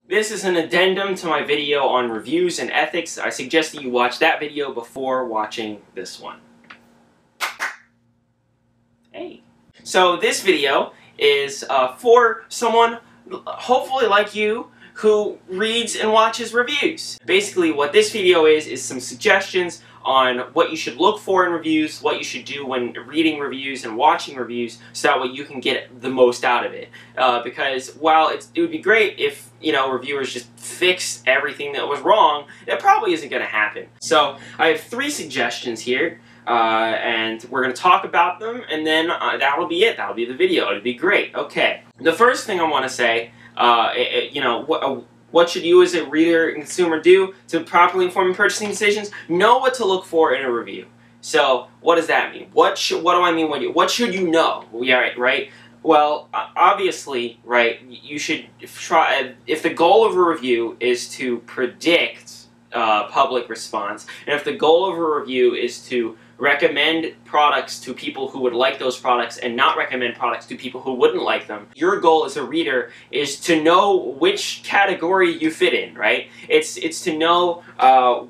This is an addendum to my video on reviews and ethics. I suggest that you watch that video before watching this one. Hey. So this video is for someone, hopefully like you, who reads and watches reviews. Basically what this video is some suggestions on what you should look for in reviews, what you should do when reading reviews and watching reviews, so that way you can get the most out of it. Because while it would be great if, you know, reviewers just fix everything that was wrong, that probably isn't going to happen. So I have 3 suggestions here. And we're going to talk about them, and then that'll be it. That'll be the video. It'll be great. Okay. The first thing I want to say, you know, what should you as a reader and consumer do to properly inform your purchasing decisions? Know what to look for in a review. So, what does that mean? What do I mean when what should you know? Yeah, right? Well, obviously, right, you should try, if the goal of a review is to predict public response, and if the goal of a review is to recommend products to people who would like those products and not recommend products to people who wouldn't like them, your goal as a reader is to know which category you fit in, right? It's to know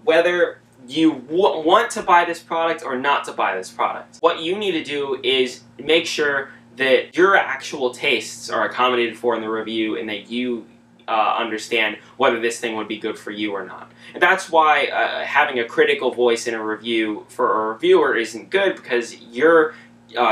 whether you want to buy this product or not to buy this product. What you need to do is make sure that your actual tastes are accommodated for in the review, and that you understand whether this thing would be good for you or not. And that's why having a critical voice in a review for a reviewer isn't good, because your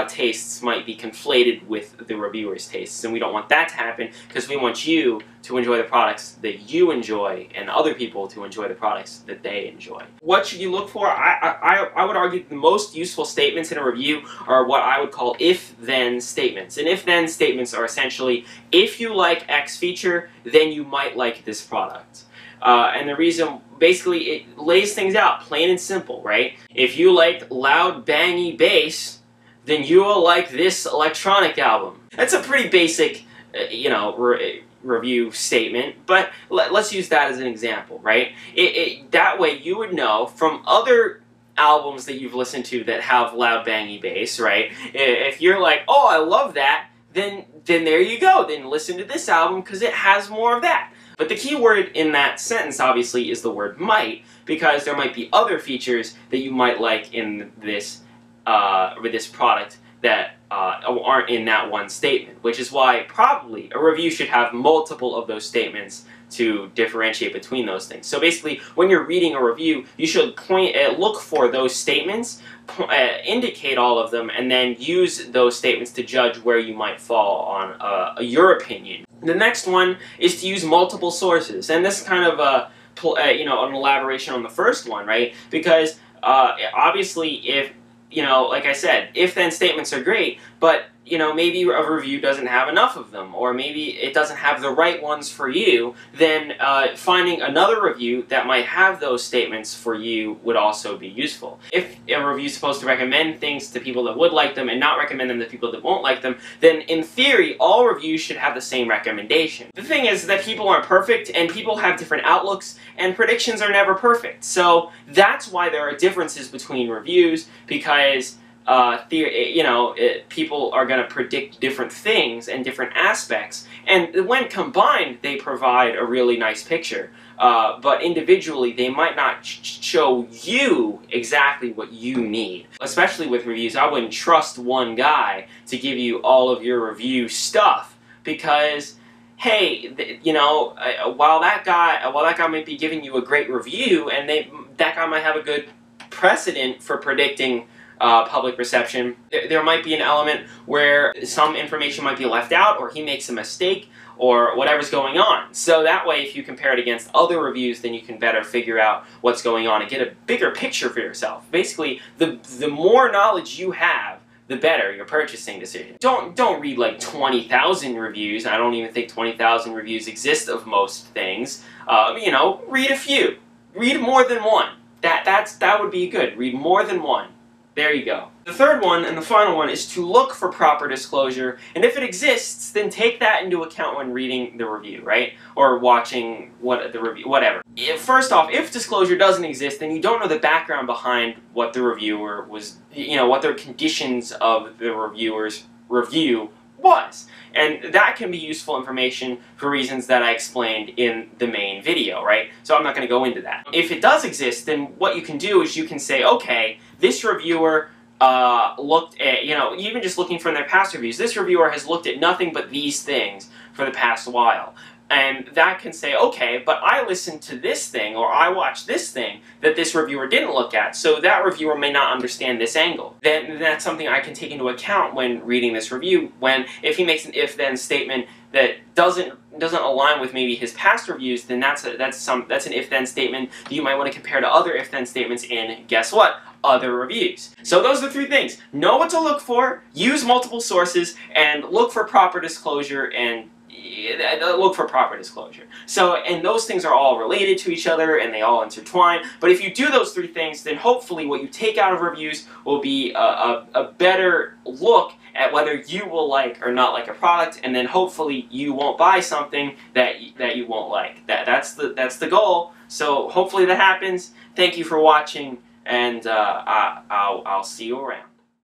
tastes might be conflated with the reviewer's tastes, and we don't want that to happen, because we want you to enjoy the products that you enjoy and other people to enjoy the products that they enjoy. What should you look for? I would argue the most useful statements in a review are what I would call if-then statements. And if-then statements are essentially, if you like X feature, then you might like this product. And the reason, basically, it lays things out, plain and simple, right? If you like loud, bangy bass, then you will like this electronic album. That's a pretty basic, you know, review statement, but let's use that as an example, right? That way you would know from other albums that you've listened to that have loud, bangy bass, right? If you're like, oh, I love that, then there you go. Then listen to this album because it has more of that. But the key word in that sentence, obviously, is the word might, because there might be other features that you might like in this with this product that aren't in that one statement, which is why probably a review should have multiple of those statements to differentiate between those things. So basically, when you're reading a review, you should look for those statements, indicate all of them, and then use those statements to judge where you might fall on your opinion. The next one is to use multiple sources, and this is kind of you know, an elaboration on the first one, right? Because obviously, if you know, like I said, if-then statements are great, but, you know, maybe a review doesn't have enough of them, or maybe it doesn't have the right ones for you, then finding another review that might have those statements for you would also be useful. If a review is supposed to recommend things to people that would like them and not recommend them to people that won't like them, then in theory, all reviews should have the same recommendation. The thing is that people aren't perfect, and people have different outlooks, and predictions are never perfect. So that's why there are differences between reviews, because you know, people are going to predict different things and different aspects, and when combined, they provide a really nice picture. But individually, they might not show you exactly what you need. Especially with reviews, I wouldn't trust one guy to give you all of your review stuff, because hey, you know, while that guy might be giving you a great review, and that guy might have a good precedent for predicting public reception, there might be an element where some information might be left out, or he makes a mistake, or whatever's going on. So that way, if you compare it against other reviews, then you can better figure out what's going on and get a bigger picture for yourself. Basically, the more knowledge you have, the better your purchasing decision. Don't read like 20,000 reviews. I don't even think 20,000 reviews exist of most things. You know, read a few. Read more than one. That would be good. Read more than one. There you go. The third one, and the final one, is to look for proper disclosure, and if it exists, then take that into account when reading the review, right? Or watching the review, whatever. First off, if disclosure doesn't exist, then you don't know the background behind what the reviewer was, you know, what their conditions of the reviewer's review was. And that can be useful information for reasons that I explained in the main video, right? So I'm not going to go into that. If it does exist, then what you can do is you can say, okay, this reviewer looked at, even just looking from their past reviews, this reviewer has looked at nothing but these things for the past while. And that can say, okay, but I listened to this thing, or I watched this thing that this reviewer didn't look at, so that reviewer may not understand this angle. Then that's something I can take into account when reading this review, if he makes an if-then statement that doesn't align with maybe his past reviews, then that's an if-then statement that you might want to compare to other if-then statements in, guess what, other reviews. So those are the 3 things. Know what to look for, use multiple sources, and look for proper disclosure, and look for proper disclosure. So, and those things are all related to each other, and they all intertwine. But if you do those 3 things, then hopefully what you take out of reviews will be a better look at whether you will like or not like a product, and then hopefully you won't buy something that you won't like. That's the goal. So hopefully that happens. Thank you for watching, and I'll see you around.